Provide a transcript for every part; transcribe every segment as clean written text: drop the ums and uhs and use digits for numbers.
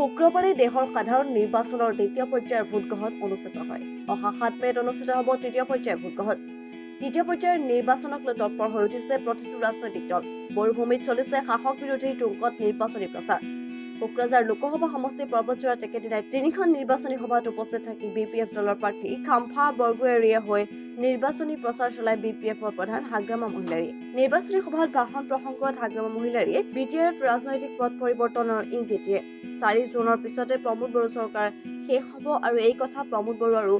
শুক্ৰবাৰে দেশৰ সাধাৰণ নিৰ্বাচনৰ দ্বিতীয় পৰ্যায়ৰ ভোটগ্ৰহণ অনুষ্ঠিত হয়। অহা 7 মে'ত অনুষ্ঠিত হ'ব তৃতীয় পৰ্যায়ৰ ভোটগ্ৰহণ। তৃতীয় পৰ্যায়ৰ নিৰ্বাচনক লৈ তৎপৰ হৈ উঠিছে প্ৰতিটো ৰাজনৈতিক দল। বৰভূমিত চলিছে শাসক বিৰোধী টুংকত নিৰ্বাচনী প্ৰচাৰ। কোকৰাঝাৰ লোকসভা সমষ্টিৰ পৰ্বতজোৰাত একেদিনাই 3খন নিৰ্বাচনী সভাত উপস্থিত থাকি BPF দলৰ প্ৰাৰ্থী খাম্ফা বৰগোহাঞিয়ে হৈ নিৰ্বাচনী প্ৰচাৰ চলাই BPFৰ প্ৰধান হাগ্ৰামা মহিলাৰীয়ে। নিৰ্বাচনী সভাত ভাষণ প্ৰসংগত হাগ্ৰামা মহিলাৰীয়ে BTRত ৰাজনৈতিক পথ পৰিৱৰ্তনৰ ইংগিত দিয়ে। 4 জুনৰ পিছতে প্ৰমোদ বড়ো চৰকাৰ শেষ হ'ব আৰু এই কথা প্ৰমোদ বড়ো আৰু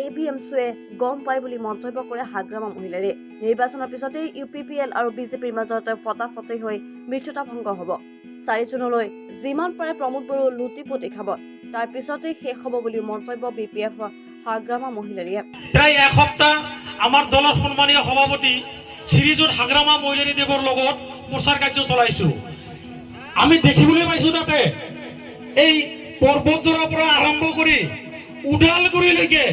ABMCয়ে গম পায় বুলি মন্তব্য কৰে হাগ্ৰামা মহিলাৰীয়ে। নিৰ্বাচনৰ পিছতেই UPPL আৰু BJPৰ মাজত ফটাফটি হৈ মিত্ৰতা ভংগ হ'ব। 4 জুনলৈ যিমান পাৰে প্ৰমোদ বড়ো লুটি-পুতি খাব, তাৰ পিছতেই শেষ হ'ব বুলি মন্তব্য BPF হাগ্ৰামা মহিলাৰীয়ে। প্ৰায় এসপ্তাহ আমাৰ দলৰ সন্মানীয় সভাপতি শ্ৰীযুত হাগ্ৰামা মহিলাৰী দেৱৰ লগত প্ৰচাৰ কাৰ্য চলাইছো। আমি দেখিবলৈ পাইছো তাতে এই পৰ্বতজোৰাৰ পৰা আৰম্ভ কৰি ওদালগুৰিলৈকে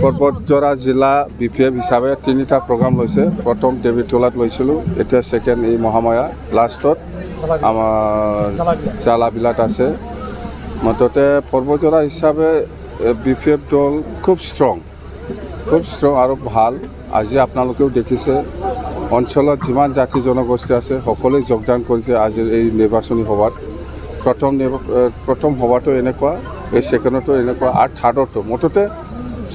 পৰ্বতজোৰা জিলা BPF হিচাপে 3টা প্ৰগ্ৰাম লৈছে। প্ৰথম দেৱীতলাত লৈছিলোঁ, এতিয়া ছেকেণ্ড এই মহামায়া, লাষ্টত আমাৰ জালাবিলাত আছে। মুঠতে পৰ্বতজোৰা হিচাপে BPF দল খুব ষ্ট্ৰং আৰু ভাল। আজি আপোনালোকেও দেখিছে অঞ্চলত যিমান জাতি জনগোষ্ঠী আছে সকলোৱে যোগদান কৰিছে আজিৰ এই নিৰ্বাচনী সভাত। প্ৰথম সভাটো এনেকুৱা, এই ছেকেণ্ডতো এনেকুৱা আৰু থাৰ্ডতো মুঠতে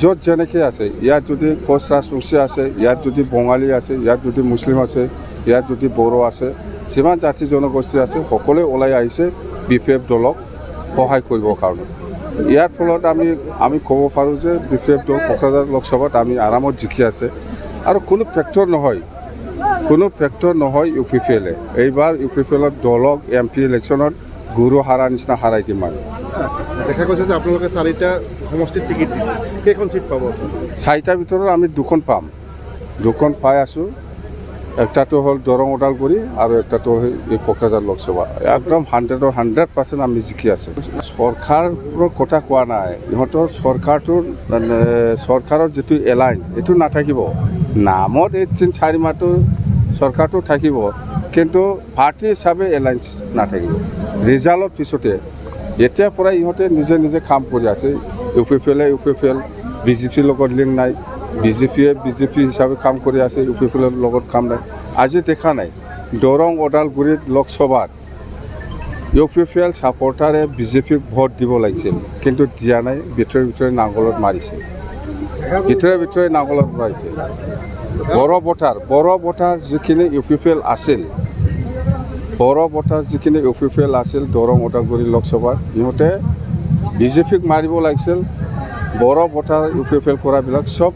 য'ত যেনেকৈ আছে, ইয়াত যদি কোচ ৰাজবংশী আছে, ইয়াত যদি বঙালী আছে, ইয়াত যদি মুছলিম আছে, ইয়াত যদি বড়ো আছে, যিমান জাতি জনগোষ্ঠী আছে সকলোৱে ওলাই আহিছে BPF দলক সহায় কৰিবৰ কাৰণে। ইয়াৰ ফলত আমি ক'ব পাৰোঁ যে BPF দল কোকৰাঝাৰ লোকসভাত আমি আৰামত জিকি আছে আৰু কোনো ফেক্টৰ নহয় UPPLে। এইবাৰ UPPLৰ দলক MP ইলেকশ্যনত গুৰু হাৰা নিচিনা হাৰাই দিম আমি। দেখা গৈছে যে আপোনালোকে 4টা সমষ্টিত টিকেট দিছে, কেইখন চিট পাব? 4টাৰ ভিতৰত আমি 2খন পাম, 2খন পাই আছোঁ। একটাটো হ'ল দৰং ওদালগুৰি আৰু একটাটো হ'ল এই কোকৰাঝাৰ লোকসভা। একদম 100% আমি জিকি আছোঁ। চৰকাৰৰ কথা কোৱা নাই, ইহঁতৰ চৰকাৰৰ যিটো এলাইন এইটো নাথাকিব। নামত এই 3-4 মাহটো চৰকাৰটো থাকিব, কিন্তু পাৰ্টি হিচাপে এলায়েন্স নাথাকিব। ৰিজাল্টৰ পিছতে এতিয়াৰ পৰা ইহঁতে নিজে কাম কৰি আছে। UPPL BJPৰ লগত লিংক নাই, BJP হিচাপে কাম কৰি আছে, UPPLৰ লগত কাম নাই। আজি দেখা নাই দৰং ওদালগুৰিত লোকসভাত UPPL ছাপৰ্টাৰে BJPক ভোট দিব লাগিছিল, কিন্তু দিয়া নাই। ভিতৰে নাঙলত মাৰিছে, ভিতৰে নাঙলত মাৰিছে। বড়ো ভোটাৰ যিখিনি UPPL আছিল, দৰং ওদালগুৰি লোকসভাত ইহঁতে BJPক মাৰিব লাগিছিল। বড়ো ভোটাৰ UPPL কৰাবিলাক চব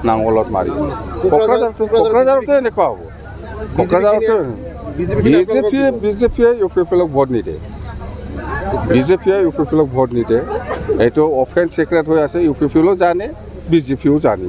নাঙলত মাৰিছে। কোকৰাঝাৰতো এনেকুৱা হ'ব। কোকৰাঝাৰতো BJPয়ে UPPLক ভোট নিদিয়ে। এইটো অফেন চিক্ৰেট হৈ আছে। UPPLও জানে, BJPও জানে।